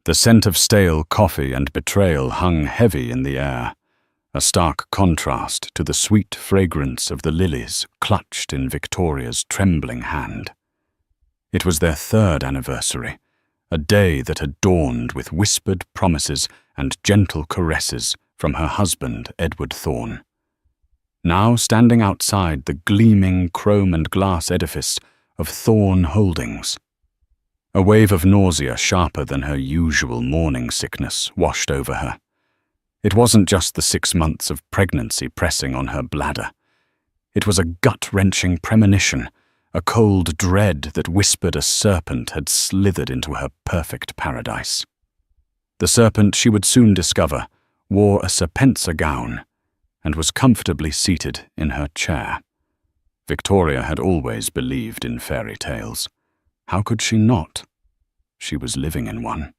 The scent of stale coffee and betrayal hung heavy in the air, a stark contrast to the sweet fragrance of the lilies clutched in Victoria's trembling hand. It was their third anniversary, a day that had dawned with whispered promises and gentle caresses from her husband, Edward Thorne. Now standing outside the gleaming chrome and glass edifice of Thorne Holdings, a wave of nausea sharper than her usual morning sickness washed over her. It wasn't just the 6 months of pregnancy pressing on her bladder. It was a gut-wrenching premonition, a cold dread that whispered a serpent had slithered into her perfect paradise. The serpent, she would soon discover, wore a Serpensa gown and was comfortably seated in her chair. Victoria had always believed in fairy tales. How could she not? She was living in one.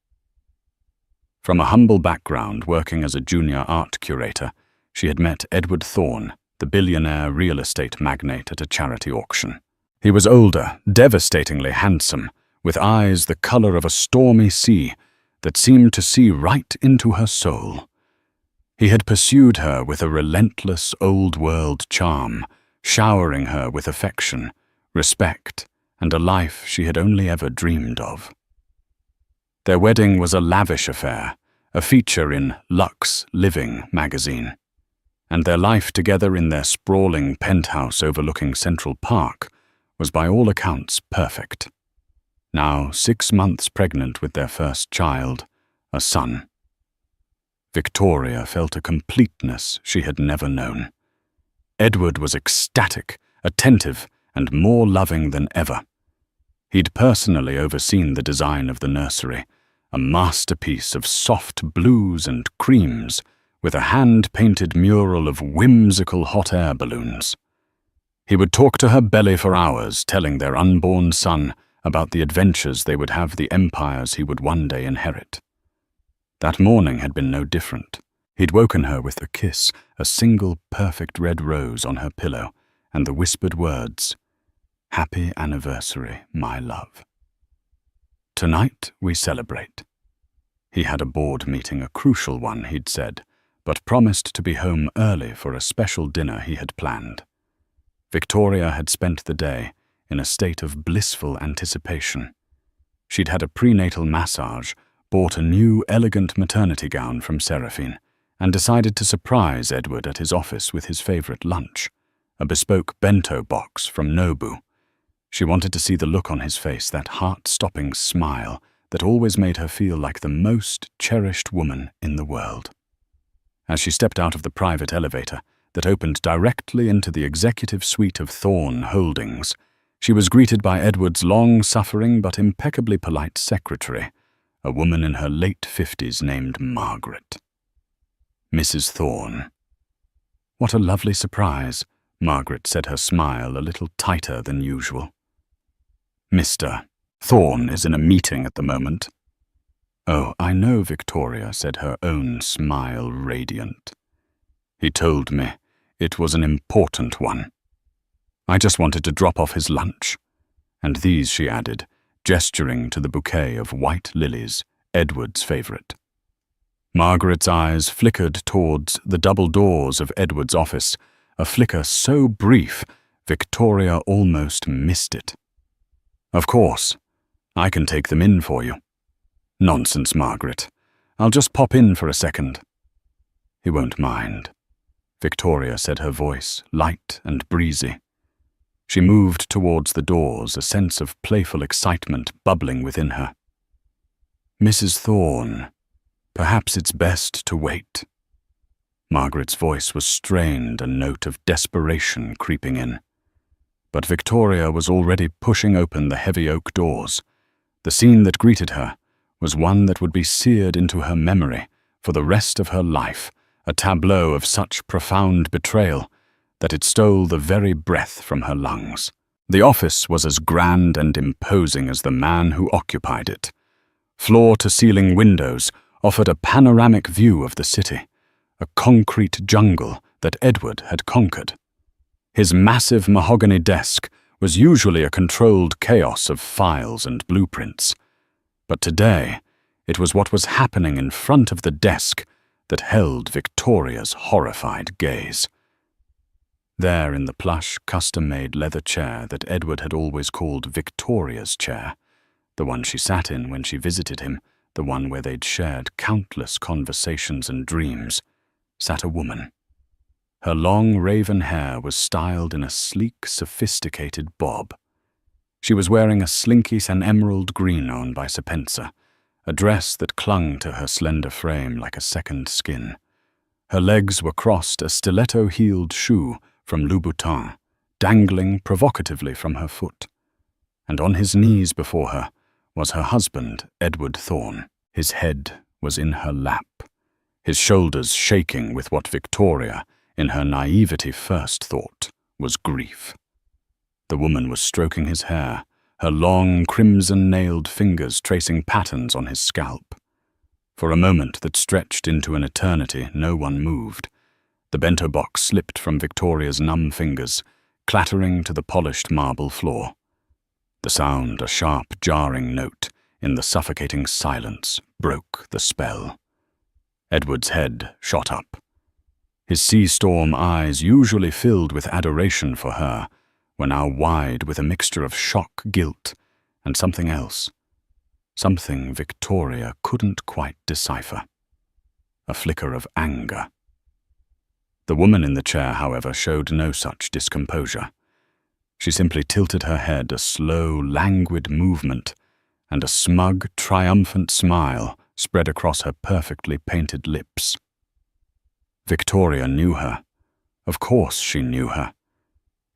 From a humble background working as a junior art curator, she had met Edward Thorne, the billionaire real estate magnate at a charity auction. He was older, devastatingly handsome, with eyes the color of a stormy sea that seemed to see right into her soul. He had pursued her with a relentless old-world charm, showering her with affection, respect, and a life she had only ever dreamed of. Their wedding was a lavish affair, a feature in Luxe Living magazine, and their life together in their sprawling penthouse overlooking Central Park was by all accounts perfect. Now 6 months pregnant with their first child, a son. Victoria felt a completeness she had never known. Edward was ecstatic, attentive, and more loving than ever. He'd personally overseen the design of the nursery, a masterpiece of soft blues and creams with a hand-painted mural of whimsical hot air balloons. He would talk to her belly for hours, telling their unborn son about the adventures they would have, the empires he would one day inherit. That morning had been no different. He'd woken her with a kiss, a single perfect red rose on her pillow, and the whispered words, "Happy anniversary, my love. Tonight we celebrate." He had a board meeting, a crucial one, he'd said, but promised to be home early for a special dinner he had planned. Victoria had spent the day in a state of blissful anticipation. She'd had a prenatal massage, bought a new elegant maternity gown from Seraphine, and decided to surprise Edward at his office with his favorite lunch, a bespoke bento box from Nobu. She wanted to see the look on his face, that heart-stopping smile that always made her feel like the most cherished woman in the world. As she stepped out of the private elevator that opened directly into the executive suite of Thorne Holdings, she was greeted by Edward's long-suffering but impeccably polite secretary, a woman in her late 50s named Margaret. Mrs. Thorne. "What a lovely surprise," Margaret said, her smile a little tighter than usual. "Mr. Thorne is in a meeting at the moment." "Oh, I know, Victoria," said her own smile radiant. "He told me it was an important one. I just wanted to drop off his lunch. And these," she added, gesturing to the bouquet of white lilies, Edward's favorite. Margaret's eyes flickered towards the double doors of Edward's office, a flicker so brief Victoria almost missed it. "Of course, I can take them in for you." "Nonsense, Margaret. I'll just pop in for a second." "He won't mind," Victoria said, her voice light and breezy. She moved towards the doors, a sense of playful excitement bubbling within her. "Mrs. Thorne, perhaps it's best to wait." Margaret's voice was strained, a note of desperation creeping in. But Victoria was already pushing open the heavy oak doors. The scene that greeted her was one that would be seared into her memory for the rest of her life, a tableau of such profound betrayal that it stole the very breath from her lungs. The office was as grand and imposing as the man who occupied it. Floor-to-ceiling windows offered a panoramic view of the city, a concrete jungle that Edward had conquered. His massive mahogany desk was usually a controlled chaos of files and blueprints, but today It was what was happening in front of the desk that held Victoria's horrified gaze. There in the plush, custom-made leather chair that Edward had always called Victoria's chair, the one she sat in when she visited him, the one where they'd shared countless conversations and dreams, sat a woman. Her long raven hair was styled in a sleek, sophisticated bob. She was wearing a slinky San Emerald green on by Sapensa, a dress that clung to her slender frame like a second skin. Her legs were crossed a stiletto-heeled shoe from Louboutin, dangling provocatively from her foot. And on his knees before her was her husband, Edward Thorne. His head was in her lap, his shoulders shaking with what Victoria, in her naivety first thought, was grief. The woman was stroking his hair, her long, crimson-nailed fingers tracing patterns on his scalp. For a moment that stretched into an eternity, no one moved. The bento box slipped from Victoria's numb fingers, clattering to the polished marble floor. The sound, a sharp, jarring note, in the suffocating silence, broke the spell. Edward's head shot up. His sea-storm eyes, usually filled with adoration for her, were now wide with a mixture of shock, guilt, and something else. Something Victoria couldn't quite decipher. A flicker of anger. The woman in the chair, however, showed no such discomposure. She simply tilted her head, a slow, languid movement, and a smug, triumphant smile spread across her perfectly painted lips. Victoria knew her. Of course she knew her.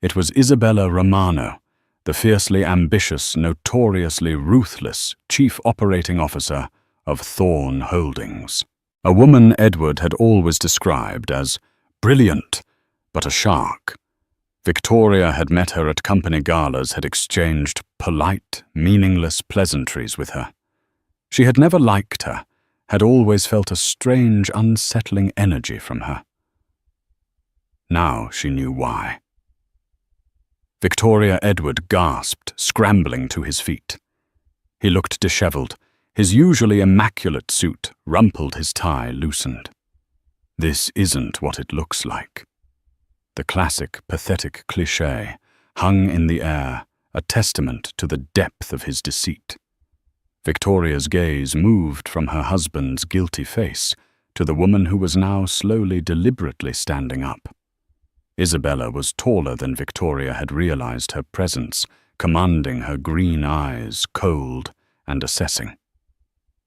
It was Isabella Romano, the fiercely ambitious, notoriously ruthless chief operating officer of Thorne Holdings. A woman Edward had always described as brilliant, but a shark. Victoria had met her at company galas, had exchanged polite, meaningless pleasantries with her. She had never liked her, had always felt a strange, unsettling energy from her. Now she knew why. Victoria Edward gasped, scrambling to his feet. He looked disheveled. His usually immaculate suit, rumpled, his tie loosened. This isn't what it looks like. The classic, pathetic cliché hung in the air, a testament to the depth of his deceit. Victoria's gaze moved from her husband's guilty face to the woman who was now slowly, deliberately standing up. Isabella was taller than Victoria had realized her presence, commanding her green eyes, cold and assessing.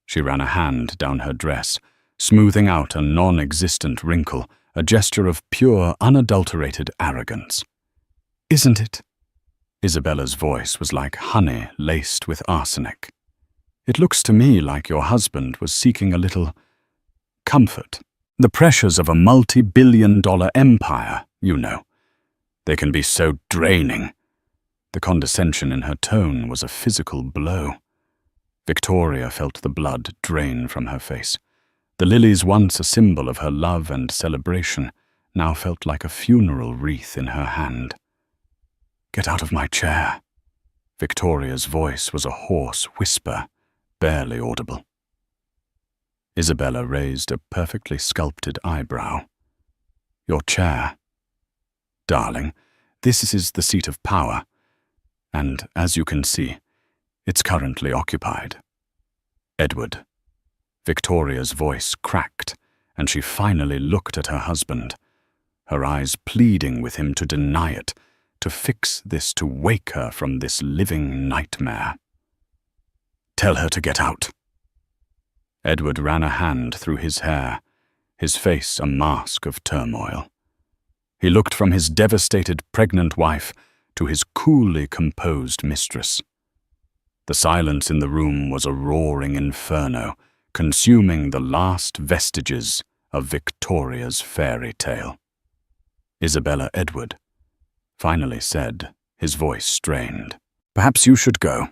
She ran a hand down her dress, smoothing out a non-existent wrinkle, a gesture of pure, unadulterated arrogance. "Isn't it?" Isabella's voice was like honey laced with arsenic. "It looks to me like your husband was seeking a little comfort. The pressures of a multi-billion-dollar empire, you know. They can be so draining." The condescension in her tone was a physical blow. Victoria felt the blood drain from her face. The lilies, once a symbol of her love and celebration, now felt like a funeral wreath in her hand. "Get out of my chair." Victoria's voice was a hoarse whisper, barely audible. Isabella raised a perfectly sculpted eyebrow. "Your chair. Darling, this is the seat of power, and as you can see, it's currently occupied." "Edward." Victoria's voice cracked, and she finally looked at her husband, her eyes pleading with him to deny it, to fix this, to wake her from this living nightmare. "Tell her to get out." Edward ran a hand through his hair, his face a mask of turmoil. He looked from his devastated pregnant wife to his coolly composed mistress. The silence in the room was a roaring inferno, consuming the last vestiges of Victoria's fairy tale. "Isabella Edward," finally said, his voice strained. "Perhaps you should go."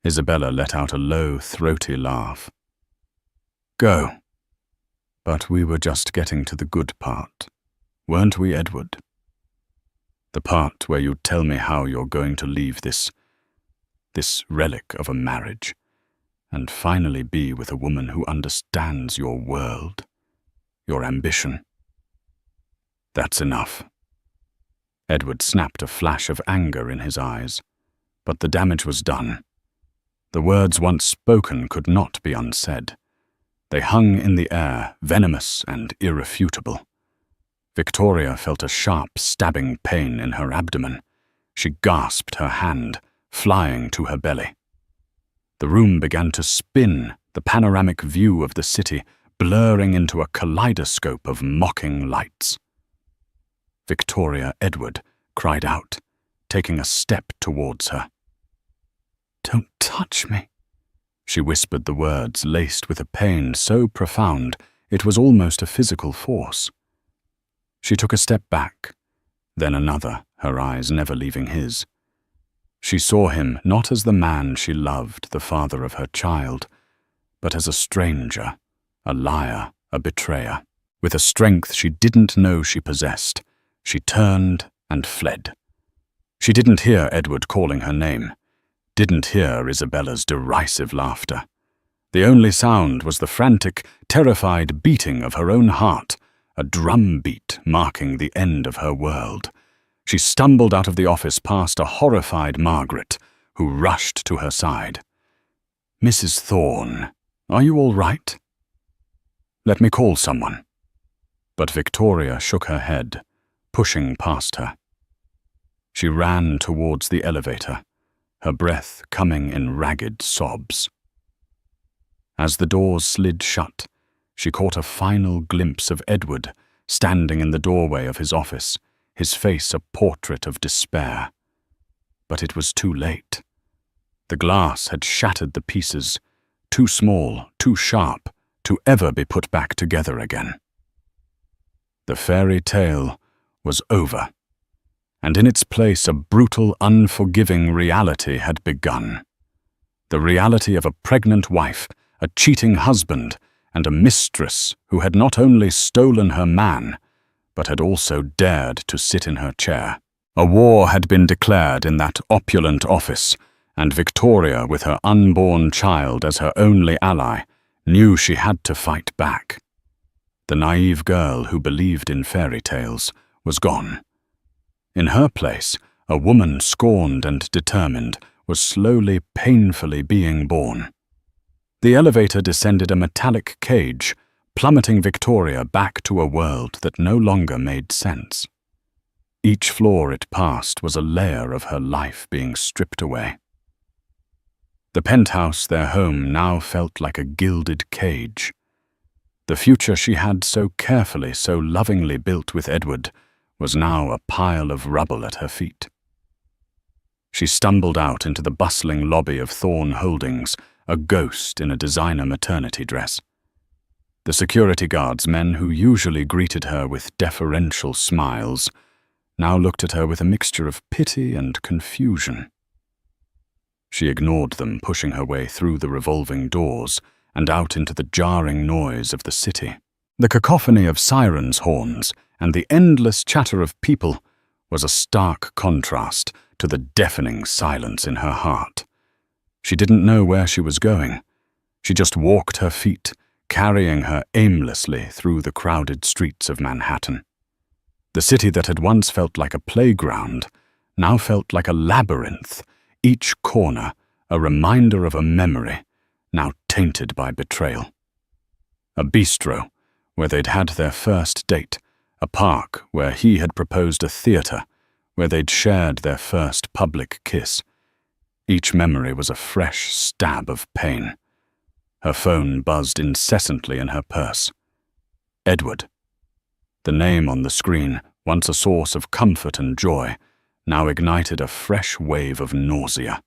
Isabella let out a low, throaty laugh. "Go. But we were just getting to the good part, weren't we, Edward? The part where you tell me how you're going to leave this relic of a marriage, and finally be with a woman who understands your world, your ambition. That's enough. Edward snapped a flash of anger in his eyes, but the damage was done. The words once spoken could not be unsaid. They hung in the air, venomous and irrefutable. Victoria felt a sharp, stabbing pain in her abdomen. She gasped, her hand flying to her belly. The room began to spin, the panoramic view of the city blurring into a kaleidoscope of mocking lights. Victoria Edward cried out, taking a step towards her. "Don't touch me," she whispered, the words laced with a pain so profound it was almost a physical force. She took a step back, then another, her eyes never leaving his. She saw him not as the man she loved, the father of her child, but as a stranger, a liar, a betrayer. With a strength she didn't know she possessed, she turned and fled. She didn't hear Edward calling her name, didn't hear Isabella's derisive laughter. The only sound was the frantic, terrified beating of her own heart, a drum beat marking the end of her world. She stumbled out of the office past a horrified Margaret, who rushed to her side. "Mrs. Thorne, are you all right?" "Let me call someone." But Victoria shook her head, pushing past her. She ran towards the elevator, her breath coming in ragged sobs. As the doors slid shut, she caught a final glimpse of Edward standing in the doorway of his office, his face a portrait of despair. But it was too late. The glass had shattered the pieces, too small, too sharp, to ever be put back together again. The fairy tale was over, and in its place a brutal, unforgiving reality had begun. The reality of a pregnant wife, a cheating husband, and a mistress who had not only stolen her man, but had also dared to sit in her chair. A war had been declared in that opulent office, and Victoria, with her unborn child as her only ally, knew she had to fight back. The naive girl who believed in fairy tales was gone. In her place, a woman scorned and determined was slowly, painfully being born. The elevator descended a metallic cage, plummeting Victoria back to a world that no longer made sense. Each floor it passed was a layer of her life being stripped away. The penthouse, their home, now felt like a gilded cage. The future she had so carefully, so lovingly built with Edward was now a pile of rubble at her feet. She stumbled out into the bustling lobby of Thorne Holdings, a ghost in a designer maternity dress. The security guards, men who usually greeted her with deferential smiles, now looked at her with a mixture of pity and confusion. She ignored them, pushing her way through the revolving doors and out into the jarring noise of the city. The cacophony of sirens' horns and the endless chatter of people was a stark contrast to the deafening silence in her heart. She didn't know where she was going. She just walked her feet, carrying her aimlessly through the crowded streets of Manhattan. The city that had once felt like a playground now felt like a labyrinth, each corner a reminder of a memory, now tainted by betrayal. A bistro, where they'd had their first date, a park where he had proposed a theater, where they'd shared their first public kiss. Each memory was a fresh stab of pain. Her phone buzzed incessantly in her purse. Edward. The name on the screen, once a source of comfort and joy, now ignited a fresh wave of nausea.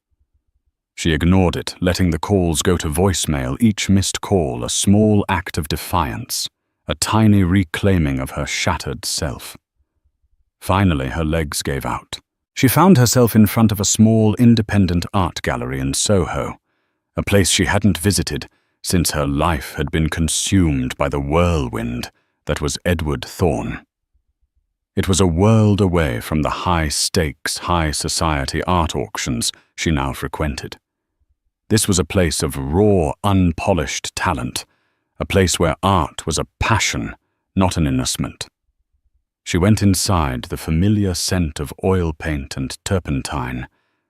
She ignored it, letting the calls go to voicemail, each missed call a small act of defiance, a tiny reclaiming of her shattered self. Finally, her legs gave out. She found herself in front of a small independent art gallery in Soho, a place she hadn't visited since her life had been consumed by the whirlwind that was Edward Thorne. It was a world away from the high-stakes, high-society art auctions she now frequented. This was a place of raw, unpolished talent, a place where art was a passion, not an innocent. She went inside, the familiar scent of oil paint and turpentine,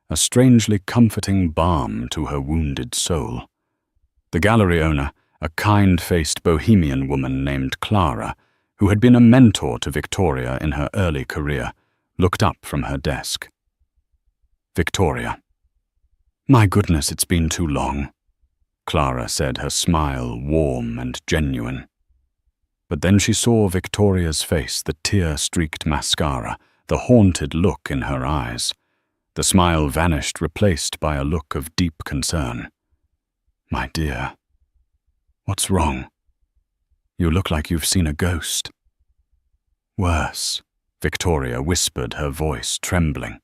a strangely comforting balm to her wounded soul. The gallery owner, a kind-faced bohemian woman named Clara, who had been a mentor to Victoria in her early career, looked up from her desk. "Victoria." "My goodness, it's been too long," Clara said, her smile warm and genuine. But then she saw Victoria's face, the tear-streaked mascara, the haunted look in her eyes. The smile vanished, replaced by a look of deep concern. "My dear, what's wrong? You look like you've seen a ghost." "Worse," Victoria whispered, her voice trembling.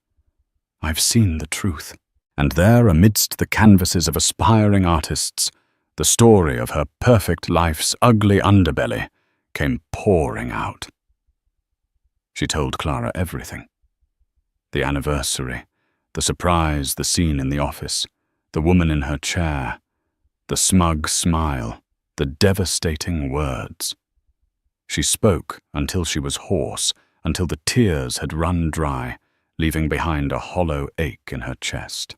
"I've seen the truth." And there, amidst the canvases of aspiring artists, the story of her perfect life's ugly underbelly came pouring out. She told Clara everything. The anniversary, the surprise, the scene in the office, the woman in her chair, the smug smile, the devastating words. She spoke until she was hoarse, until the tears had run dry, leaving behind a hollow ache in her chest.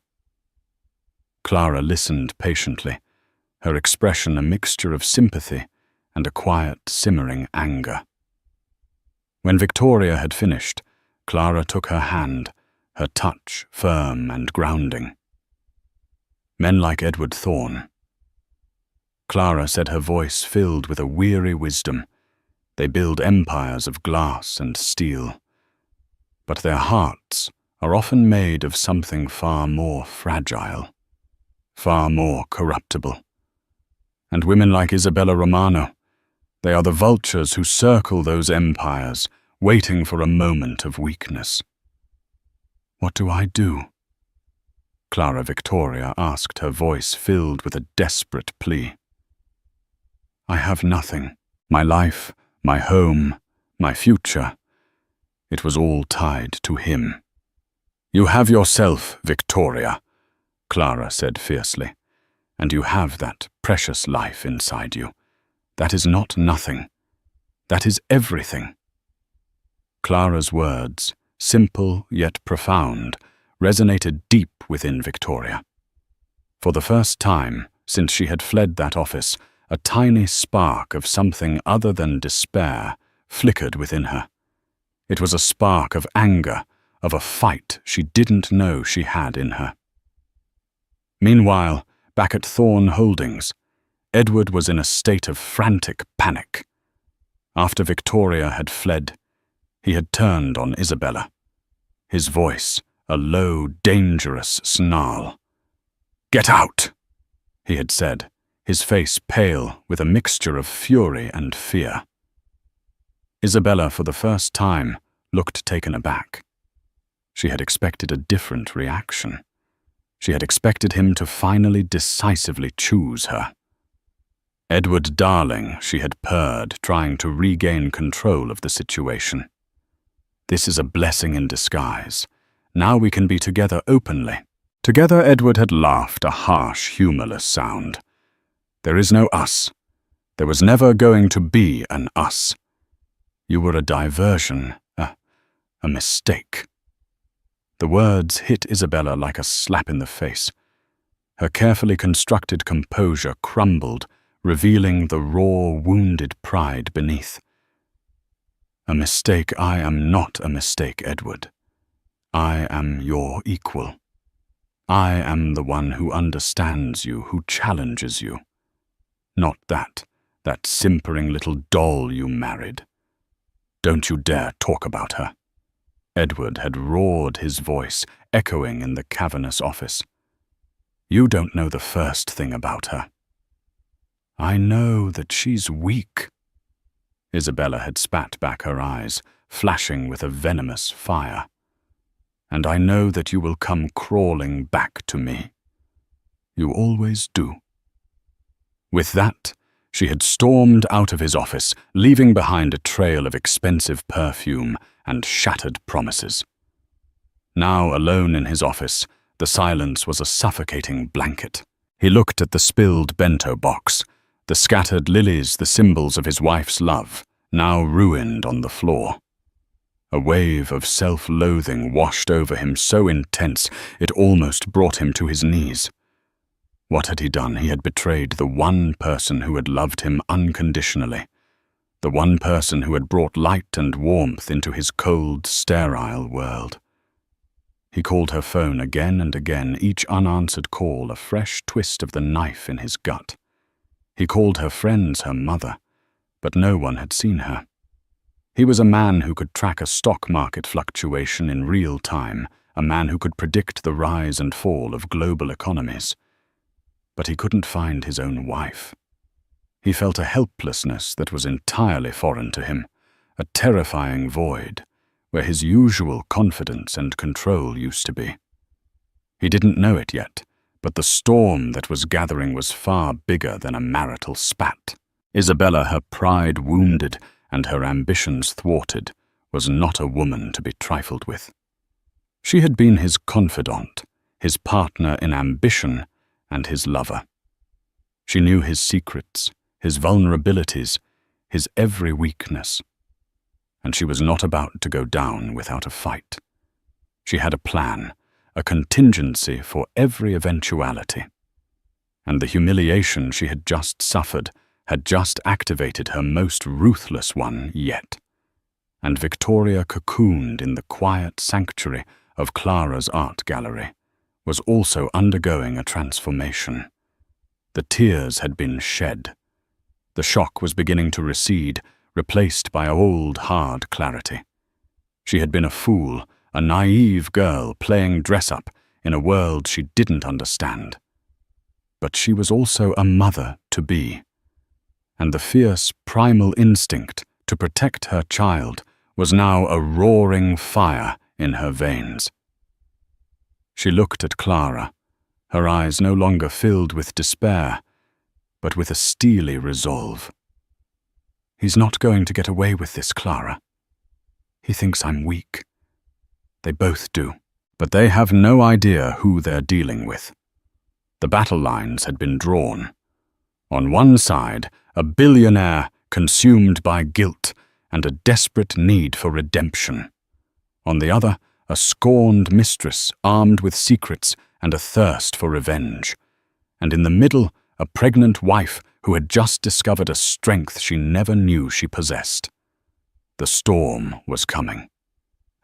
Clara listened patiently, her expression a mixture of sympathy and a quiet, simmering anger. When Victoria had finished, Clara took her hand, her touch firm and grounding. "Men like Edward Thorne," Clara said, her voice filled with a weary wisdom. "They build empires of glass and steel, but their hearts are often made of something far more fragile, far more corruptible. And women like Isabella Romano, they are the vultures who circle those empires, waiting for a moment of weakness." "What do I do?" Clara Victoria asked, her voice filled with a desperate plea. "I have nothing. My life, my home, my future. It was all tied to him." "You have yourself, Victoria," Clara said fiercely, "and you have that precious life inside you. That is not nothing. That is everything." Clara's words, simple yet profound, resonated deep within Victoria. For the first time since she had fled that office, a tiny spark of something other than despair flickered within her. It was a spark of anger, of a fight she didn't know she had in her. Meanwhile, back at Thorne Holdings, Edward was in a state of frantic panic. After Victoria had fled, he had turned on Isabella. His voice, a low, dangerous snarl. "Get out!" he had said, his face pale with a mixture of fury and fear. Isabella, for the first time, looked taken aback. She had expected a different reaction. She had expected him to finally decisively choose her. "Edward, darling," she had purred, trying to regain control of the situation. "This is a blessing in disguise. Now we can be together openly." Together, Edward had laughed, a harsh, humorless sound. "There is no us. There was never going to be an us. You were a diversion, a mistake." The words hit Isabella like a slap in the face. Her carefully constructed composure crumbled, revealing the raw, wounded pride beneath. "A mistake? I am not a mistake, Edward. I am your equal. I am the one who understands you, who challenges you. Not that simpering little doll you married. Don't you dare talk about her." Edward had roared, his voice echoing in the cavernous office. "You don't know the first thing about her." "I know that she's weak." Isabella had spat back her eyes, flashing with a venomous fire. "And I know that you will come crawling back to me. You always do." With that, she had stormed out of his office, leaving behind a trail of expensive perfume and shattered promises. Now alone in his office, the silence was a suffocating blanket. He looked at the spilled bento box, the scattered lilies, the symbols of his wife's love, now ruined on the floor. A wave of self-loathing washed over him so intense it almost brought him to his knees. What had he done? He had betrayed the one person who had loved him unconditionally, the one person who had brought light and warmth into his cold, sterile world. He called her phone again and again, each unanswered call a fresh twist of the knife in his gut. He called her friends, her mother, but no one had seen her. He was a man who could track a stock market fluctuation in real time, a man who could predict the rise and fall of global economies. But he couldn't find his own wife. He felt a helplessness that was entirely foreign to him, a terrifying void, where his usual confidence and control used to be. He didn't know it yet, but the storm that was gathering was far bigger than a marital spat. Isabella, her pride wounded and her ambitions thwarted, was not a woman to be trifled with. She had been his confidant, his partner in ambition, and his lover. She knew his secrets, his vulnerabilities, his every weakness. And she was not about to go down without a fight. She had a plan, a contingency for every eventuality. And the humiliation she had just suffered had just activated her most ruthless one yet. And Victoria, cocooned in the quiet sanctuary of Clara's art gallery, was also undergoing a transformation. The tears had been shed. The shock was beginning to recede, replaced by old, hard clarity. She had been a fool, a naive girl playing dress-up in a world she didn't understand. But she was also a mother-to-be, and the fierce, primal instinct to protect her child was now a roaring fire in her veins. She looked at Clara, her eyes no longer filled with despair, but with a steely resolve. He's not going to get away with this, Clara. He thinks I'm weak. They both do, but they have no idea who they're dealing with. The battle lines had been drawn. On one side, a billionaire consumed by guilt and a desperate need for redemption. On the other, a scorned mistress armed with secrets and a thirst for revenge. And in the middle, a pregnant wife who had just discovered a strength she never knew she possessed. The storm was coming,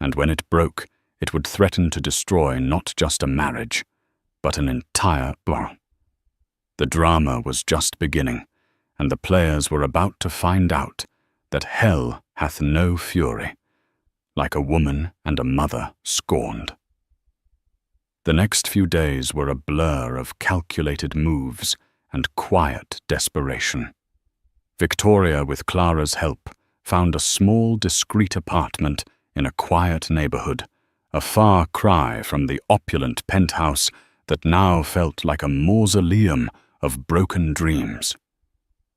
and when it broke, it would threaten to destroy not just a marriage, but an entire world. The drama was just beginning, and the players were about to find out that hell hath no fury, like a woman and a mother scorned. The next few days were a blur of calculated moves and quiet desperation. Victoria, with Clara's help, found a small, discreet apartment in a quiet neighborhood, a far cry from the opulent penthouse that now felt like a mausoleum of broken dreams.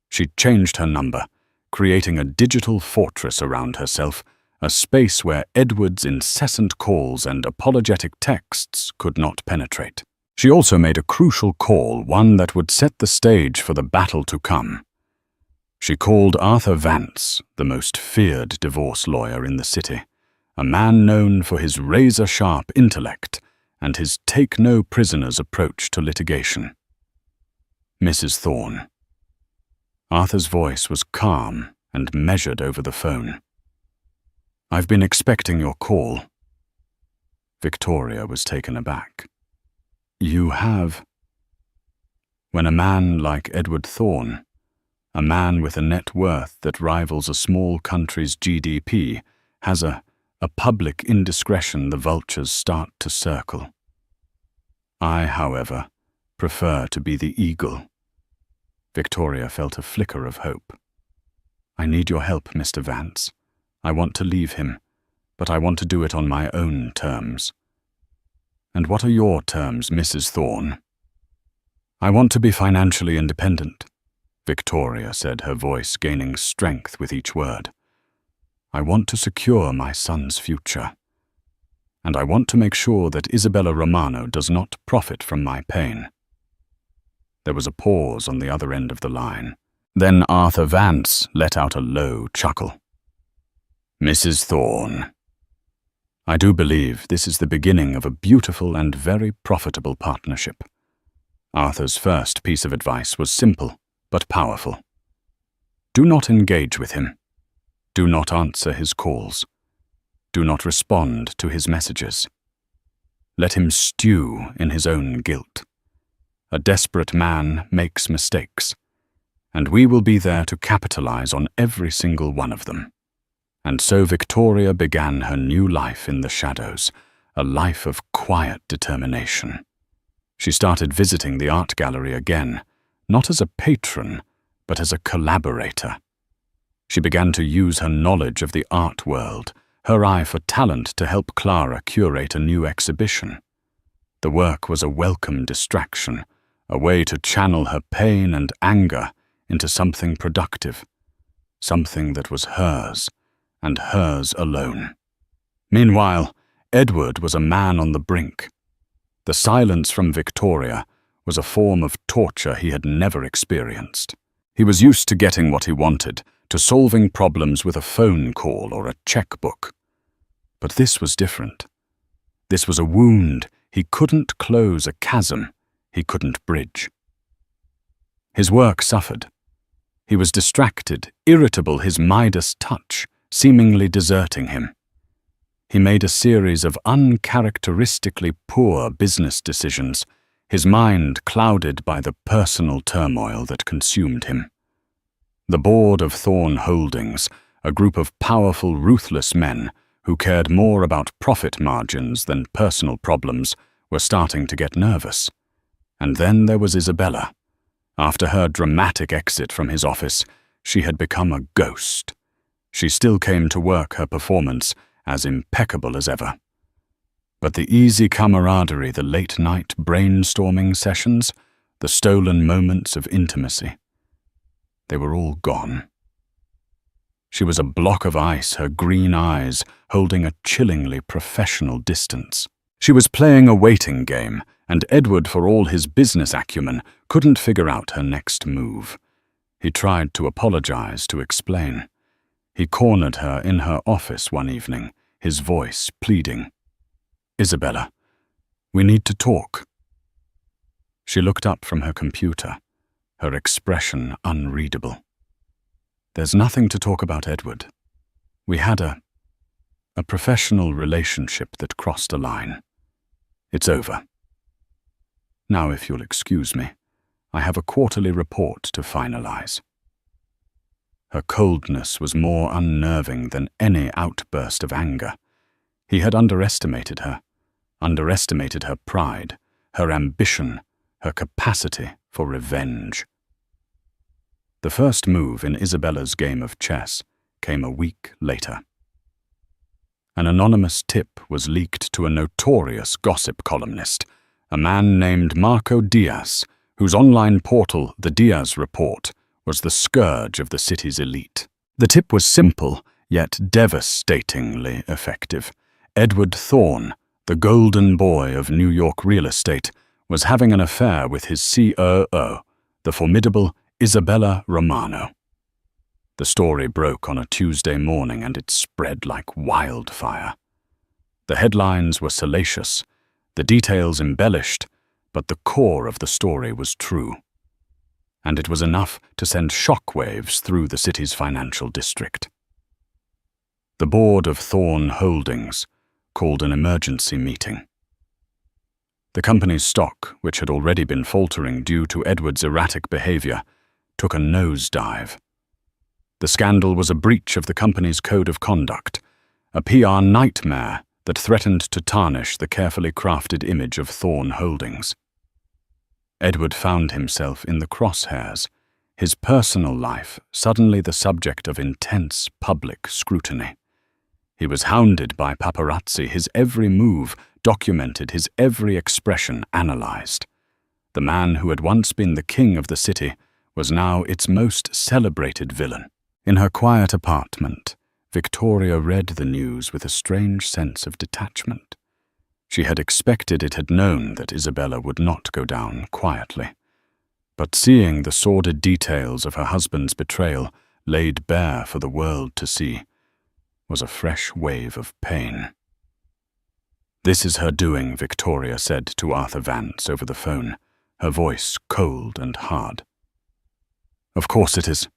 She changed her number, creating a digital fortress around herself, a space where Edward's incessant calls and apologetic texts could not penetrate. She also made a crucial call, one that would set the stage for the battle to come. She called Arthur Vance, the most feared divorce lawyer in the city, a man known for his razor-sharp intellect and his take-no-prisoners approach to litigation. Mrs. Thorne. Arthur's voice was calm and measured over the phone. "I've been expecting your call." Victoria was taken aback. "You have?" When a man like Edward Thorne, a man with a net worth that rivals a small country's GDP, has a public indiscretion, the vultures start to circle. I, however, prefer to be the eagle. Victoria felt a flicker of hope. "I need your help, Mr. Vance. I want to leave him, but I want to do it on my own terms." "And what are your terms, Mrs. Thorne?" "I want to be financially independent," Victoria said, her voice gaining strength with each word. "I want to secure my son's future. And I want to make sure that Isabella Romano does not profit from my pain." There was a pause on the other end of the line. Then Arthur Vance let out a low chuckle. "Mrs. Thorne, I do believe this is the beginning of a beautiful and very profitable partnership." Arthur's first piece of advice was simple but powerful. Do not engage with him. Do not answer his calls. Do not respond to his messages. Let him stew in his own guilt. A desperate man makes mistakes, and we will be there to capitalize on every single one of them. And so Victoria began her new life in the shadows, a life of quiet determination. She started visiting the art gallery again, not as a patron, but as a collaborator. She began to use her knowledge of the art world, her eye for talent, to help Clara curate a new exhibition. The work was a welcome distraction, a way to channel her pain and anger into something productive, something that was hers, and hers alone. Meanwhile, Edward was a man on the brink. The silence from Victoria was a form of torture he had never experienced. He was used to getting what he wanted, to solving problems with a phone call or a checkbook. But this was different. This was a wound he couldn't close, a chasm he couldn't bridge. His work suffered. He was distracted, irritable, his Midas touch seemingly deserting him. He made a series of uncharacteristically poor business decisions, his mind clouded by the personal turmoil that consumed him. The board of Thorne Holdings, a group of powerful, ruthless men who cared more about profit margins than personal problems, were starting to get nervous. And then there was Isabella. After her dramatic exit from his office, she had become a ghost. She still came to work, her performance as impeccable as ever. But the easy camaraderie, the late-night brainstorming sessions, the stolen moments of intimacy, they were all gone. She was a block of ice, her green eyes holding a chillingly professional distance. She was playing a waiting game, and Edward, for all his business acumen, couldn't figure out her next move. He tried to apologize, to explain. He cornered her in her office one evening, his voice pleading. "Isabella, we need to talk." She looked up from her computer, her expression unreadable. "There's nothing to talk about, Edward. We had a professional relationship that crossed a line. It's over. Now, if you'll excuse me, I have a quarterly report to finalize." Her coldness was more unnerving than any outburst of anger. He had underestimated her pride, her ambition, her capacity for revenge. The first move in Isabella's game of chess came a week later. An anonymous tip was leaked to a notorious gossip columnist, a man named Marco Diaz, whose online portal, The Diaz Report, was the scourge of the city's elite. The tip was simple, yet devastatingly effective. Edward Thorne, the golden boy of New York real estate, was having an affair with his COO, the formidable Isabella Romano. The story broke on a Tuesday morning, and it spread like wildfire. The headlines were salacious, the details embellished, but the core of the story was true. And it was enough to send shockwaves through the city's financial district. The board of Thorne Holdings called an emergency meeting. The company's stock, which had already been faltering due to Edward's erratic behavior, took a nosedive. The scandal was a breach of the company's code of conduct, a PR nightmare that threatened to tarnish the carefully crafted image of Thorne Holdings. Edward found himself in the crosshairs, his personal life suddenly the subject of intense public scrutiny. He was hounded by paparazzi, his every move documented, his every expression analyzed. The man who had once been the king of the city was now its most celebrated villain. In her quiet apartment, Victoria read the news with a strange sense of detachment. She had expected, it had known that Isabella would not go down quietly. But seeing the sordid details of her husband's betrayal laid bare for the world to see was a fresh wave of pain. "This is her doing," Victoria said to Arthur Vance over the phone, her voice cold and hard. "Of course it is,"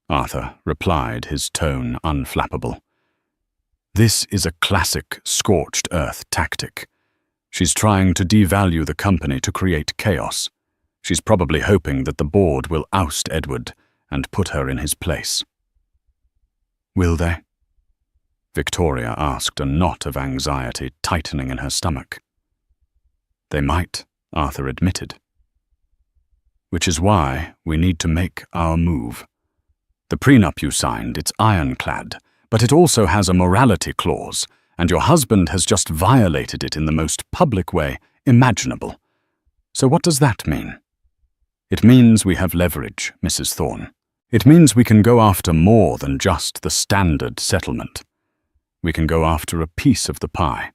Arthur replied, his tone unflappable. "This is a classic scorched earth tactic. She's trying to devalue the company to create chaos. She's probably hoping that the board will oust Edward and put her in his place." "Will they?" Victoria asked, a knot of anxiety tightening in her stomach. "They might," Arthur admitted. "Which is why we need to make our move. The prenup you signed, it's ironclad, but it also has a morality clause, and your husband has just violated it in the most public way imaginable. So what does that mean?" "It means we have leverage, Mrs. Thorne. It means we can go after more than just the standard settlement. We can go after a piece of the pie.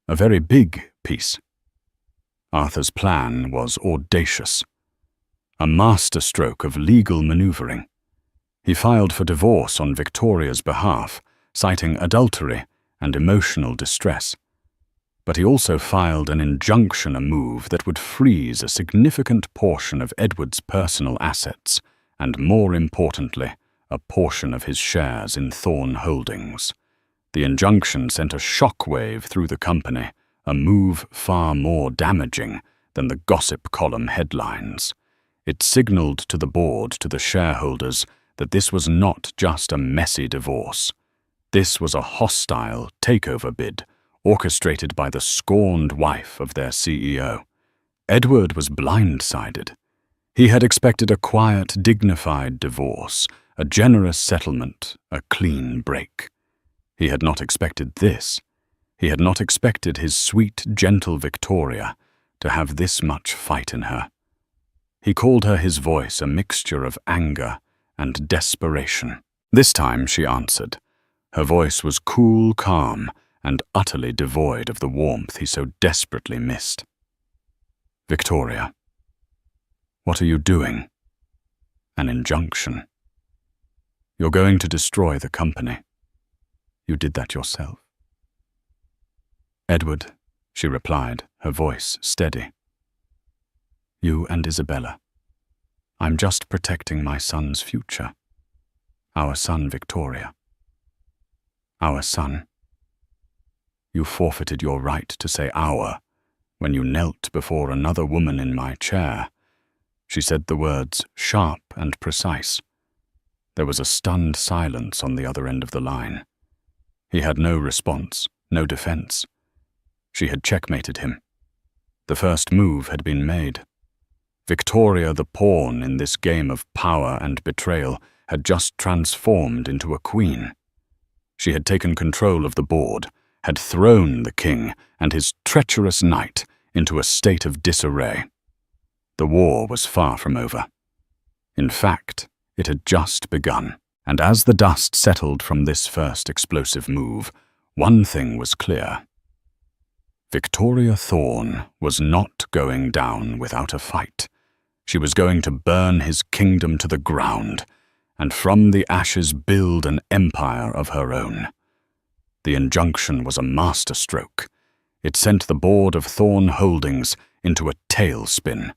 A very big piece." Arthur's plan was audacious. A masterstroke of legal maneuvering. He filed for divorce on Victoria's behalf, citing adultery and emotional distress. But he also filed an injunction, a move that would freeze a significant portion of Edward's personal assets, and more importantly, a portion of his shares in Thorne Holdings. The injunction sent a shockwave through the company, a move far more damaging than the gossip column headlines. It signaled to the board, to the shareholders, that this was not just a messy divorce. This was a hostile takeover bid, orchestrated by the scorned wife of their CEO. Edward was blindsided. He had expected a quiet, dignified divorce, a generous settlement, a clean break. He had not expected this. He had not expected his sweet, gentle Victoria to have this much fight in her. He called her his voice a mixture of anger and desperation. This time she answered. Her voice was cool, calm, and utterly devoid of the warmth he so desperately missed. "Victoria, what are you doing?" "An injunction. You're going to destroy the company. You did that yourself." "Edward," she replied, her voice steady. "You and Isabella. I'm just protecting my son's future. Our son, Victoria. Our son. You forfeited your right to say our when you knelt before another woman in my chair." She said the words sharp and precise. There was a stunned silence on the other end of the line. He had no response, no defense. She had checkmated him. The first move had been made. Victoria, the pawn in this game of power and betrayal, had just transformed into a queen. She had taken control of the board, had thrown the king and his treacherous knight into a state of disarray. The war was far from over. In fact, it had just begun, and as the dust settled from this first explosive move, one thing was clear. Victoria Thorne was not going down without a fight. She was going to burn his kingdom to the ground, and from the ashes build an empire of her own. The injunction was a masterstroke. It sent the board of Thorne Holdings into a tailspin.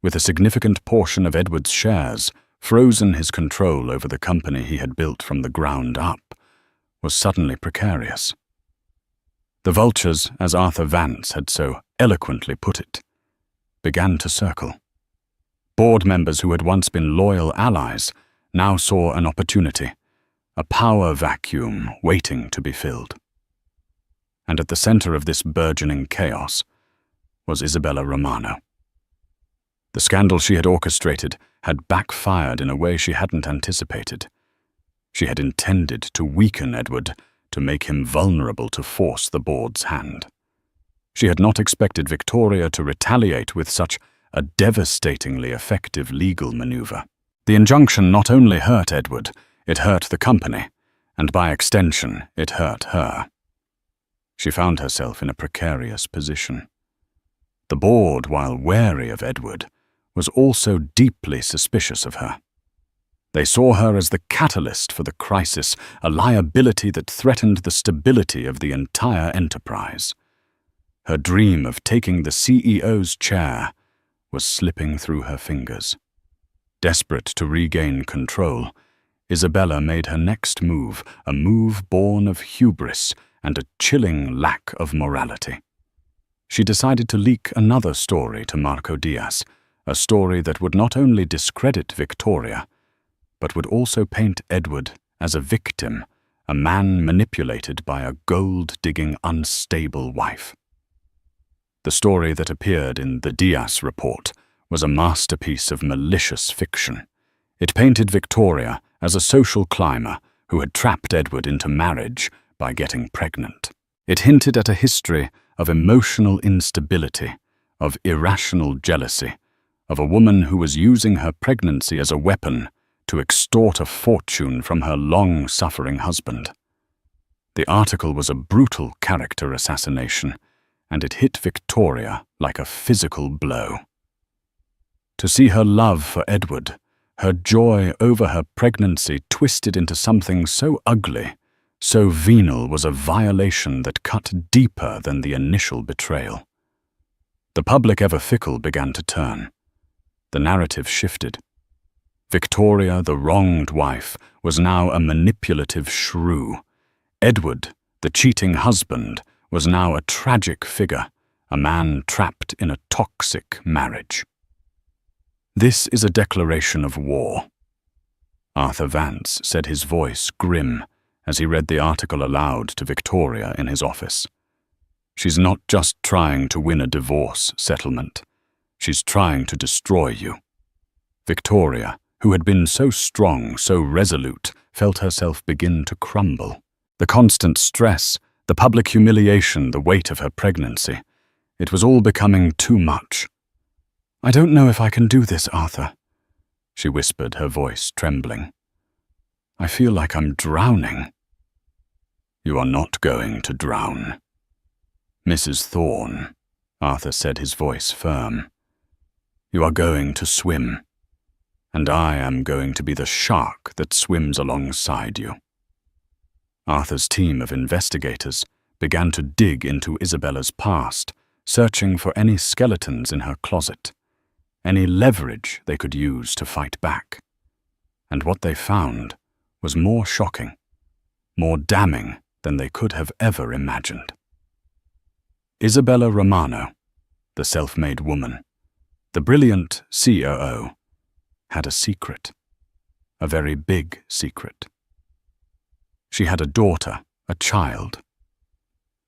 With a significant portion of Edward's shares frozen, his control over the company he had built from the ground up was suddenly precarious. The vultures, as Arthur Vance had so eloquently put it, began to circle. Board members who had once been loyal allies now saw an opportunity, a power vacuum waiting to be filled. And at the center of this burgeoning chaos was Isabella Romano. The scandal she had orchestrated had backfired in a way she hadn't anticipated. She had intended to weaken Edward, to make him vulnerable to force the board's hand. She had not expected Victoria to retaliate with such a devastatingly effective legal maneuver. The injunction not only hurt Edward, it hurt the company, and by extension, it hurt her. She found herself in a precarious position. The board, while wary of Edward, was also deeply suspicious of her. They saw her as the catalyst for the crisis, a liability that threatened the stability of the entire enterprise. Her dream of taking the CEO's chair was slipping through her fingers. Desperate to regain control, Isabella made her next move, a move born of hubris and a chilling lack of morality. She decided to leak another story to Marco Diaz, a story that would not only discredit Victoria, but would also paint Edward as a victim, a man manipulated by a gold-digging, unstable wife. The story that appeared in the Diaz report was a masterpiece of malicious fiction. It painted Victoria as a social climber who had trapped Edward into marriage by getting pregnant. It hinted at a history of emotional instability, of irrational jealousy, of a woman who was using her pregnancy as a weapon to extort a fortune from her long-suffering husband. The article was a brutal character assassination, and it hit Victoria like a physical blow. To see her love for Edward, her joy over her pregnancy twisted into something so ugly, so venal, was a violation that cut deeper than the initial betrayal. The public, ever fickle, began to turn. The narrative shifted. Victoria, the wronged wife, was now a manipulative shrew. Edward, the cheating husband, was now a tragic figure, a man trapped in a toxic marriage. This is a declaration of war. Arthur Vance said, his voice grim, as he read the article aloud to Victoria in his office. She's not just trying to win a divorce settlement. She's trying to destroy you. Victoria, who had been so strong, so resolute, felt herself begin to crumble. The constant stress, the public humiliation, the weight of her pregnancy, it was all becoming too much. "I don't know if I can do this, Arthur," she whispered, her voice trembling. "I feel like I'm drowning." "You are not going to drown. Mrs. Thorne," Arthur said, his voice firm. "You are going to swim, and I am going to be the shark that swims alongside you." Arthur's team of investigators began to dig into Isabella's past, searching for any skeletons in her closet, any leverage they could use to fight back. And what they found was more shocking, more damning than they could have ever imagined. Isabella Romano, the self-made woman, the brilliant COO, had a secret, a very big secret. She had a daughter, a child.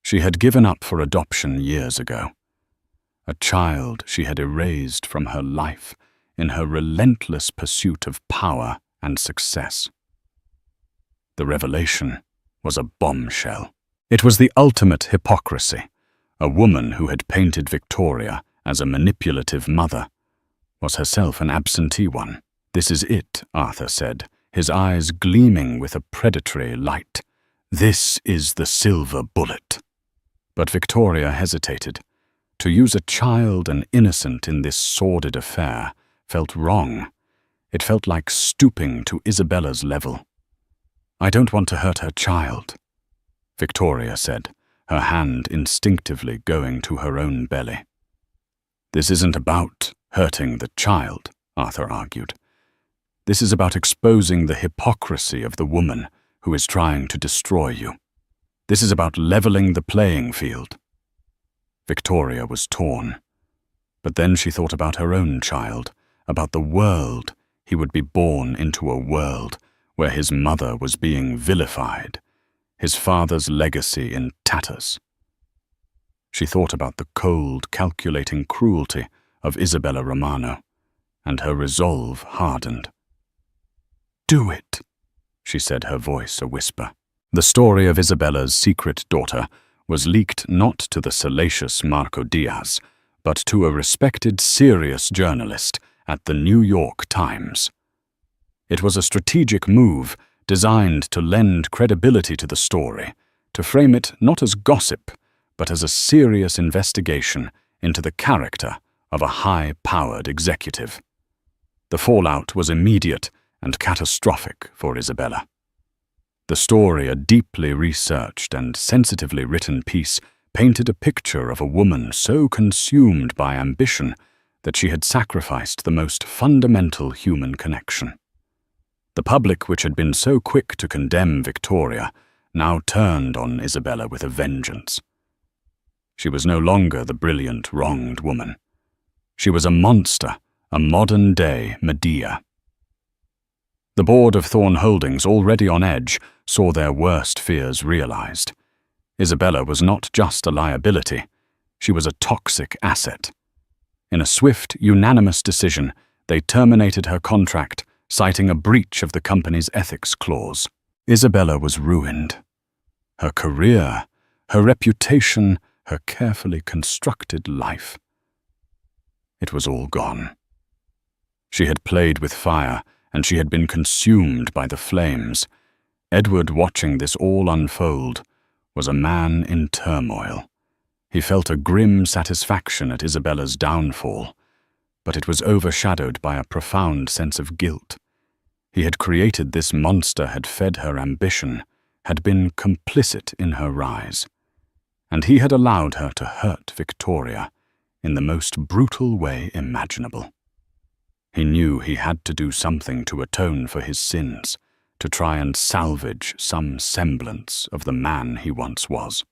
She had given up for adoption years ago. A child she had erased from her life in her relentless pursuit of power and success. The revelation was a bombshell. It was the ultimate hypocrisy. A woman who had painted Victoria as a manipulative mother was herself an absentee one. "This is it," Arthur said, his eyes gleaming with a predatory light. "This is the silver bullet." But Victoria hesitated. To use a child, an innocent in this sordid affair, felt wrong. It felt like stooping to Isabella's level. "I don't want to hurt her child," Victoria said, her hand instinctively going to her own belly. "This isn't about hurting the child," Arthur argued. "This is about exposing the hypocrisy of the woman who is trying to destroy you. This is about leveling the playing field." Victoria was torn. But then she thought about her own child, about the world. He would be born into a world where his mother was being vilified, his father's legacy in tatters. She thought about the cold, calculating cruelty of Isabella Romano, and her resolve hardened. "Do it," she said, her voice a whisper. The story of Isabella's secret daughter was leaked not to the salacious Marco Diaz, but to a respected, serious journalist at the New York Times. It was a strategic move designed to lend credibility to the story, to frame it not as gossip, but as a serious investigation into the character of a high-powered executive. The fallout was immediate and catastrophic for Isabella. The story, a deeply researched and sensitively written piece, painted a picture of a woman so consumed by ambition that she had sacrificed the most fundamental human connection. The public, which had been so quick to condemn Victoria, now turned on Isabella with a vengeance. She was no longer the brilliant, wronged woman. She was a monster, a modern-day Medea. The board of Thorn Holdings, already on edge, saw their worst fears realized. Isabella was not just a liability, she was a toxic asset. In a swift, unanimous decision, they terminated her contract, citing a breach of the company's ethics clause. Isabella was ruined. Her career, her reputation, her carefully constructed life. It was all gone. She had played with fire, and she had been consumed by the flames. Edward, watching this all unfold, was a man in turmoil. He felt a grim satisfaction at Isabella's downfall, but it was overshadowed by a profound sense of guilt. He had created this monster, had fed her ambition, had been complicit in her rise, and he had allowed her to hurt Victoria in the most brutal way imaginable. He knew he had to do something to atone for his sins, to try and salvage some semblance of the man he once was.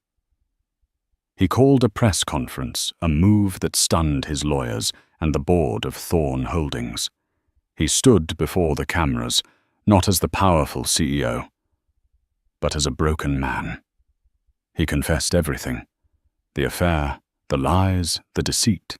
He called a press conference, a move that stunned his lawyers and the board of Thorn Holdings. He stood before the cameras, not as the powerful CEO, but as a broken man. He confessed everything: the affair, the lies, the deceit.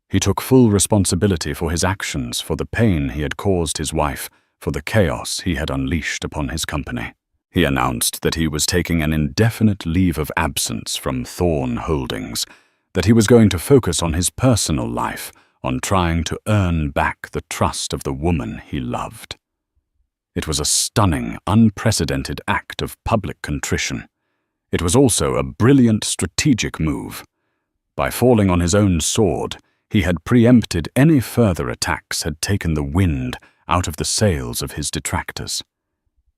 He took full responsibility for his actions, for the pain he had caused his wife, for the chaos he had unleashed upon his company. He announced that he was taking an indefinite leave of absence from Thorn Holdings, that he was going to focus on his personal life, on trying to earn back the trust of the woman he loved. It was a stunning, unprecedented act of public contrition. It was also a brilliant strategic move. By falling on his own sword, he had preempted any further attacks, had taken the wind out of the sails of his detractors.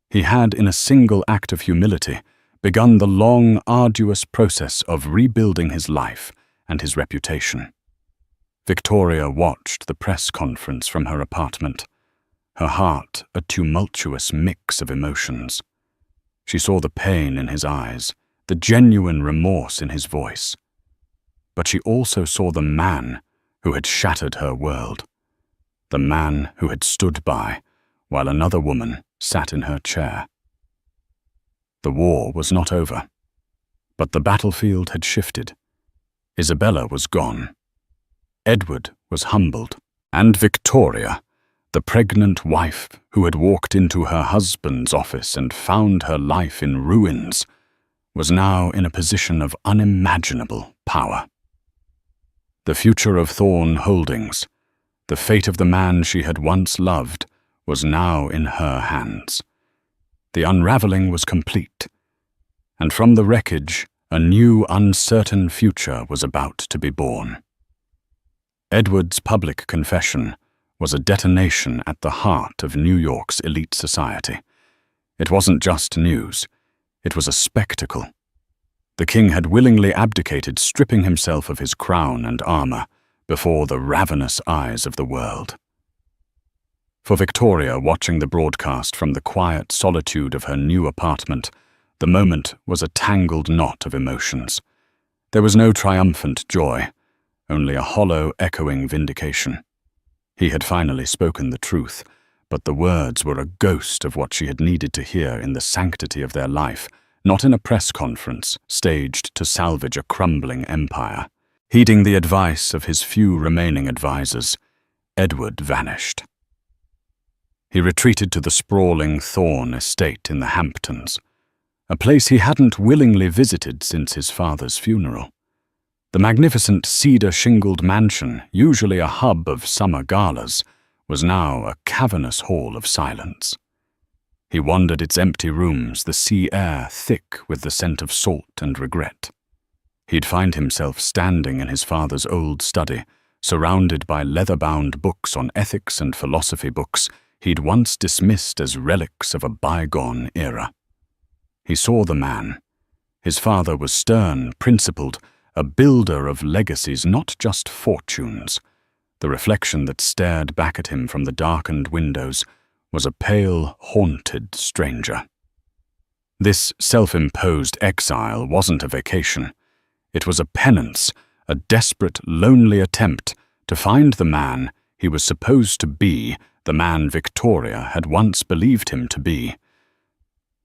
He had, in a single act of humility, begun the long, arduous process of rebuilding his life and his reputation. Victoria watched the press conference from her apartment, her heart a tumultuous mix of emotions. She saw the pain in his eyes, the genuine remorse in his voice. But she also saw the man who had shattered her world, the man who had stood by while another woman sat in her chair. The war was not over, but the battlefield had shifted. Isabella was gone. Edward was humbled, and Victoria, the pregnant wife who had walked into her husband's office and found her life in ruins, was now in a position of unimaginable power. The future of Thorn Holdings, the fate of the man she had once loved, was now in her hands. The unraveling was complete, and from the wreckage, a new uncertain future was about to be born. Edward's public confession was a detonation at the heart of New York's elite society. It wasn't just news, it was a spectacle. The king had willingly abdicated, stripping himself of his crown and armor before the ravenous eyes of the world. For Victoria, watching the broadcast from the quiet solitude of her new apartment, the moment was a tangled knot of emotions. There was no triumphant joy, only a hollow, echoing vindication. He had finally spoken the truth, but the words were a ghost of what she had needed to hear in the sanctity of their life, not in a press conference staged to salvage a crumbling empire. Heeding the advice of his few remaining advisors, Edward vanished. He retreated to the sprawling Thorn estate in the Hamptons, a place he hadn't willingly visited since his father's funeral. The magnificent cedar-shingled mansion, usually a hub of summer galas, was now a cavernous hall of silence. He wandered its empty rooms, the sea air thick with the scent of salt and regret. He'd find himself standing in his father's old study, surrounded by leather-bound books on ethics and philosophy, books he'd once dismissed as relics of a bygone era. He saw the man. His father was stern, principled, a builder of legacies, not just fortunes. The reflection that stared back at him from the darkened windows was a pale, haunted stranger. This self-imposed exile wasn't a vacation. It was a penance, a desperate, lonely attempt to find the man he was supposed to be, the man Victoria had once believed him to be.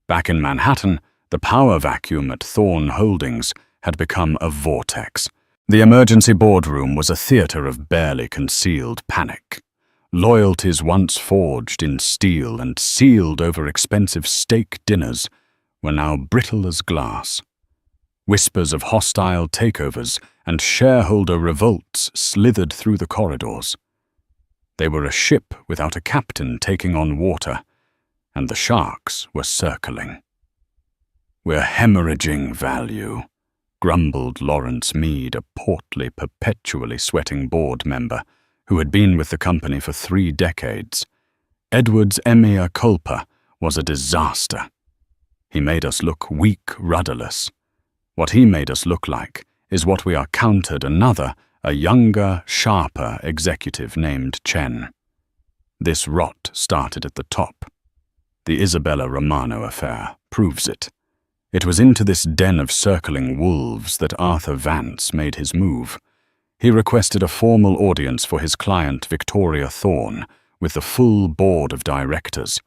Back in Manhattan, the power vacuum at Thorne Holdings had become a vortex. The emergency boardroom was a theater of barely concealed panic. Loyalties once forged in steel and sealed over expensive steak dinners were now brittle as glass. Whispers of hostile takeovers and shareholder revolts slithered through the corridors. They were a ship without a captain taking on water, and the sharks were circling. "We're hemorrhaging value," grumbled Lawrence Meade, a portly, perpetually sweating board member who had been with the company for 3 decades. Edward's mea culpa was a disaster. He made us look weak, rudderless. What he made us look like is what we are countered another, a younger, sharper executive named Chen. This rot started at the top. The Isabella Romano affair proves it. It was into this den of circling wolves that Arthur Vance made his move. He requested a formal audience for his client Victoria Thorne with the full board of directors.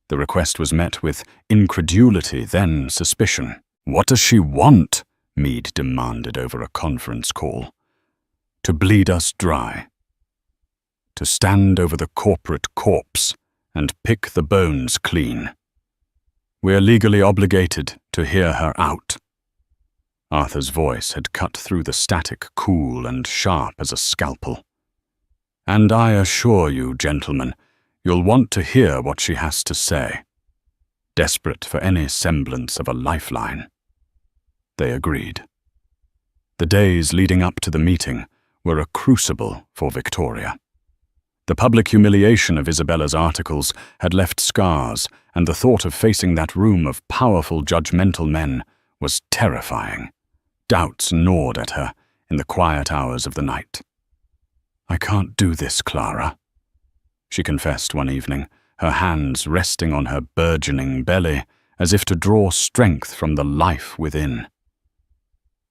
The request was met with incredulity, then suspicion. "What does she want?" Meade demanded over a conference call. "To bleed us dry. To stand over the corporate corpse and pick the bones clean. We're legally obligated to hear her out." Arthur's voice had cut through the static, cool and sharp as a scalpel. "And I assure you, gentlemen, you'll want to hear what she has to say." Desperate for any semblance of a lifeline. They agreed. The days leading up to the meeting were a crucible for Victoria. The public humiliation of Isabella's articles had left scars, and the thought of facing that room of powerful, judgmental men was terrifying. Doubts gnawed at her in the quiet hours of the night. "I can't do this, Clara," she confessed one evening, her hands resting on her burgeoning belly as if to draw strength from the life within.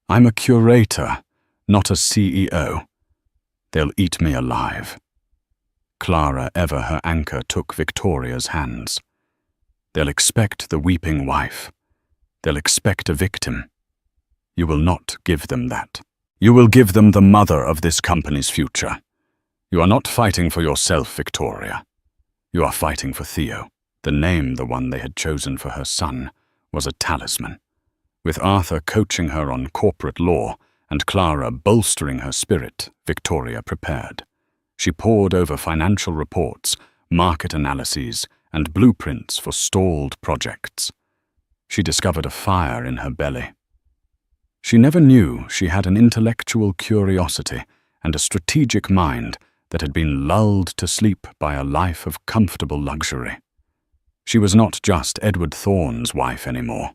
"I'm a curator, not a CEO. They'll eat me alive." Clara, ever her anchor, took Victoria's hands. "They'll expect the weeping wife. They'll expect a victim. You will not give them that. You will give them the mother of this company's future. You are not fighting for yourself, Victoria. You are fighting for Theo." The name, the one they had chosen for her son, was a talisman. With Arthur coaching her on corporate law and Clara bolstering her spirit, Victoria prepared. She pored over financial reports, market analyses, and blueprints for stalled projects. She discovered a fire in her belly. She never knew she had an intellectual curiosity and a strategic mind that had been lulled to sleep by a life of comfortable luxury. She was not just Edward Thorne's wife anymore.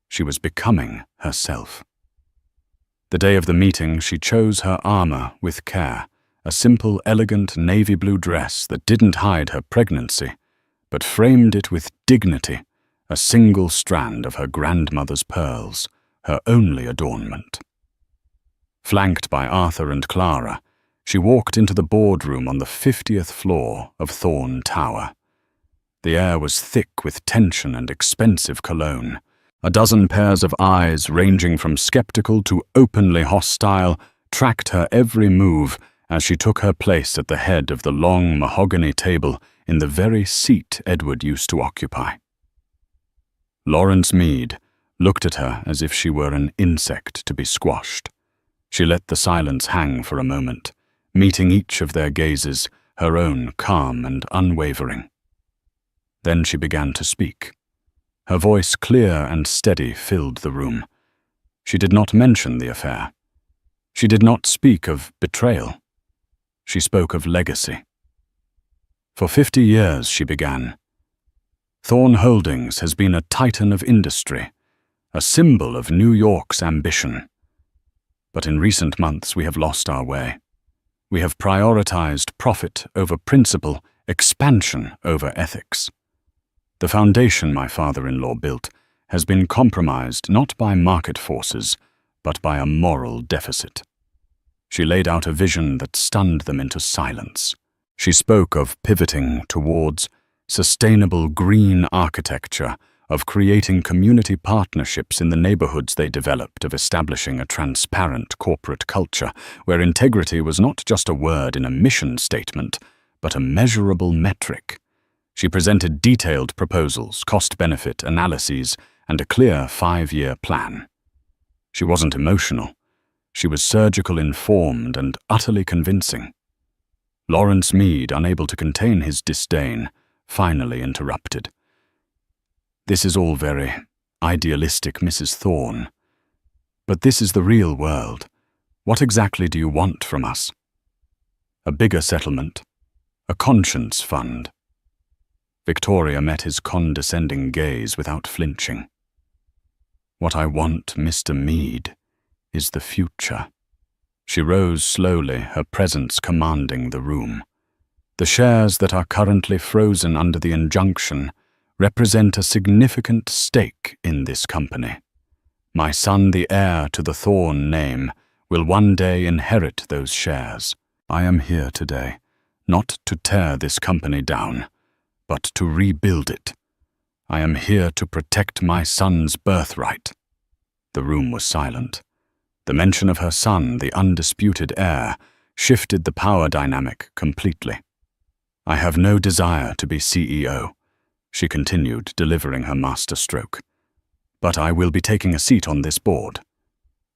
She was becoming herself. The day of the meeting, she chose her armor with care, a simple, elegant navy blue dress that didn't hide her pregnancy, but framed it with dignity, a single strand of her grandmother's pearls, her only adornment. Flanked by Arthur and Clara, she walked into the boardroom on the 50th floor of Thorne Tower. The air was thick with tension and expensive cologne. A dozen pairs of eyes, ranging from skeptical to openly hostile, tracked her every move as she took her place at the head of the long mahogany table in the very seat Edward used to occupy. Lawrence Meade looked at her as if she were an insect to be squashed. She let the silence hang for a moment, meeting each of their gazes, her own calm and unwavering. Then she began to speak. Her voice, clear and steady, filled the room. She did not mention the affair. She did not speak of betrayal. She spoke of legacy. For 50 years, she began, Thorn Holdings has been a titan of industry, a symbol of New York's ambition. But in recent months, we have lost our way. We have prioritized profit over principle, expansion over ethics. The foundation my father-in-law built has been compromised not by market forces, but by a moral deficit. She laid out a vision that stunned them into silence. She spoke of pivoting towards sustainable green architecture, of creating community partnerships in the neighborhoods they developed, of establishing a transparent corporate culture where integrity was not just a word in a mission statement, but a measurable metric. She presented detailed proposals, cost-benefit analyses, and a clear 5-year plan. She wasn't emotional. She was surgical, informed, and utterly convincing. Lawrence Meade, unable to contain his disdain, finally interrupted. This is all very idealistic, Mrs. Thorne. But this is the real world. What exactly do you want from us? A bigger settlement? A conscience fund? Victoria met his condescending gaze without flinching. What I want, Mr. Meade, is the future. She rose slowly, her presence commanding the room. The shares that are currently frozen under the injunction represent a significant stake in this company. My son, the heir to the Thorne name, will one day inherit those shares. I am here today, not to tear this company down, but to rebuild it. I am here to protect my son's birthright. The room was silent. The mention of her son, the undisputed heir, shifted the power dynamic completely. I have no desire to be CEO, she continued, delivering her masterstroke. But I will be taking a seat on this board.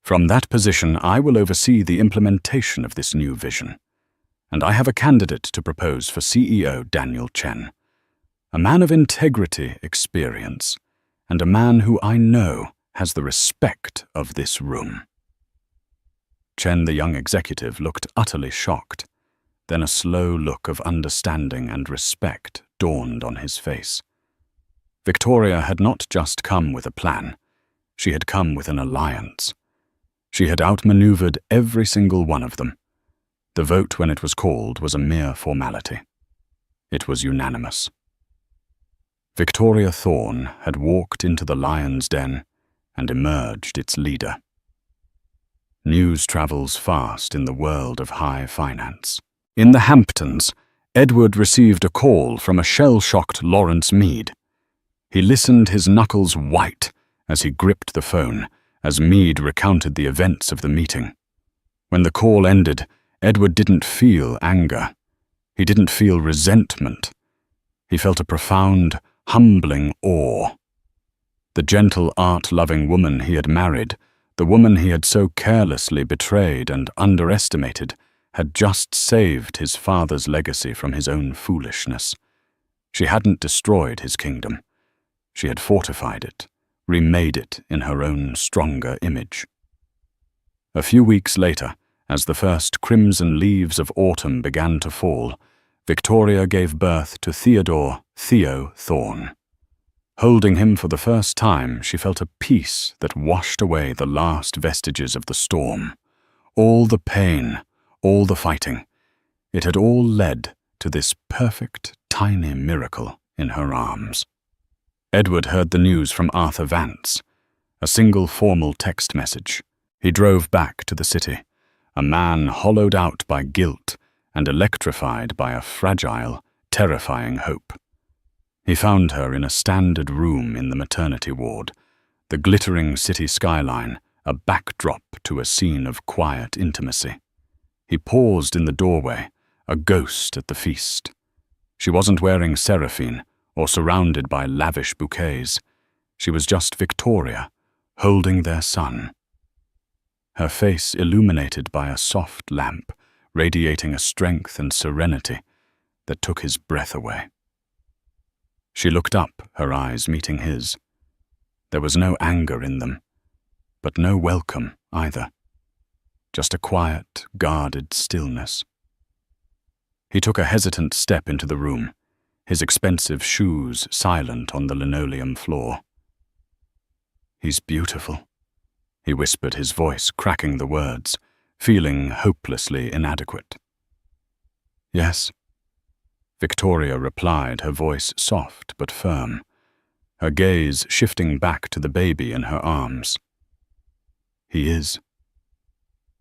From that position, I will oversee the implementation of this new vision. And I have a candidate to propose for CEO Daniel Chen, a man of integrity, experience, and a man who I know has the respect of this room. Chen, the young executive, looked utterly shocked. Then a slow look of understanding and respect dawned on his face. Victoria had not just come with a plan. She had come with an alliance. She had outmaneuvered every single one of them. The vote, when it was called, was a mere formality. It was unanimous. Victoria Thorne had walked into the lion's den and emerged its leader. News travels fast in the world of high finance. In the Hamptons, Edward received a call from a shell-shocked Lawrence Meade. He listened, his knuckles white, as he gripped the phone, as Meade recounted the events of the meeting. When the call ended, Edward didn't feel anger. He didn't feel resentment. He felt a profound, humbling awe. The gentle, art-loving woman he had married, the woman he had so carelessly betrayed and underestimated, had just saved his father's legacy from his own foolishness. She hadn't destroyed his kingdom. She had fortified it, remade it in her own stronger image. A few weeks later, as the first crimson leaves of autumn began to fall, Victoria gave birth to Theodore Theo Thorne. Holding him for the first time, she felt a peace that washed away the last vestiges of the storm. All the pain, all the fighting, it had all led to this perfect, tiny miracle in her arms. Edward heard the news from Arthur Vance, a single formal text message. He drove back to the city, a man hollowed out by guilt and electrified by a fragile, terrifying hope. He found her in a standard room in the maternity ward, the glittering city skyline, a backdrop to a scene of quiet intimacy. He paused in the doorway, a ghost at the feast. She wasn't wearing seraphine or surrounded by lavish bouquets. She was just Victoria, holding their son. Her face illuminated by a soft lamp, radiating a strength and serenity that took his breath away. She looked up, her eyes meeting his. There was no anger in them, but no welcome either. Just a quiet, guarded stillness. He took a hesitant step into the room, his expensive shoes silent on the linoleum floor. "He's beautiful," he whispered, his voice cracking the words, feeling hopelessly inadequate. "Yes," Victoria replied, her voice soft but firm, her gaze shifting back to the baby in her arms. "He is."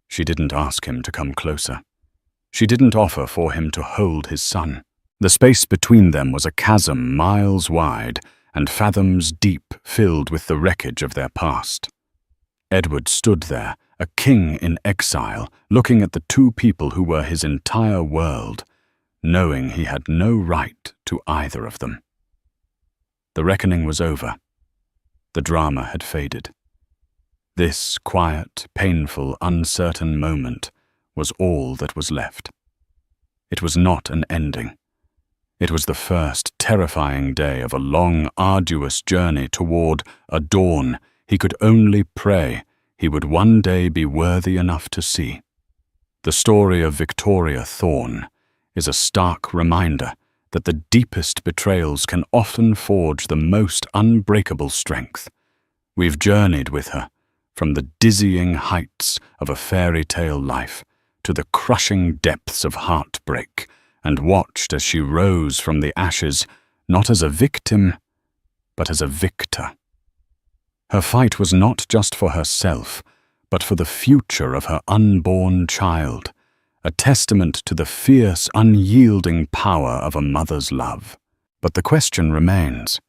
She didn't ask him to come closer. She didn't offer for him to hold his son. The space between them was a chasm miles wide and fathoms deep, filled with the wreckage of their past. Edward stood there, a king in exile, looking at the two people who were his entire world, knowing he had no right to either of them. The reckoning was over. The drama had faded. This quiet, painful, uncertain moment was all that was left. It was not an ending. It was the first terrifying day of a long, arduous journey toward a dawn he could only pray he would one day be worthy enough to see. The story of Victoria Thorne is a stark reminder that the deepest betrayals can often forge the most unbreakable strength. We've journeyed with her from the dizzying heights of a fairy tale life to the crushing depths of heartbreak, and watched as she rose from the ashes, not as a victim, but as a victor. Her fight was not just for herself, but for the future of her unborn child, a testament to the fierce, unyielding power of a mother's love. But the question remains,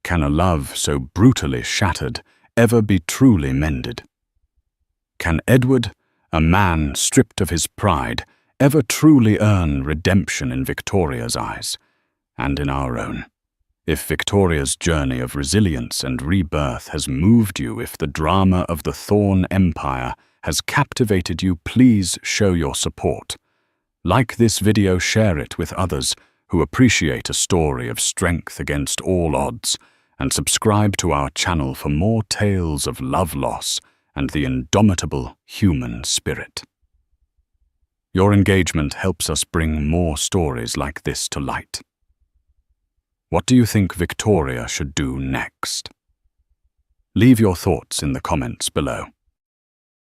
can a love so brutally shattered ever be truly mended? Can Edward, a man stripped of his pride, ever truly earn redemption in Victoria's eyes, and in our own? If Victoria's journey of resilience and rebirth has moved you, if the drama of the Thorne Empire has captivated you, please show your support. Like this video, share it with others who appreciate a story of strength against all odds, and subscribe to our channel for more tales of love loss and the indomitable human spirit. Your engagement helps us bring more stories like this to light. What do you think Victoria should do next? Leave your thoughts in the comments below.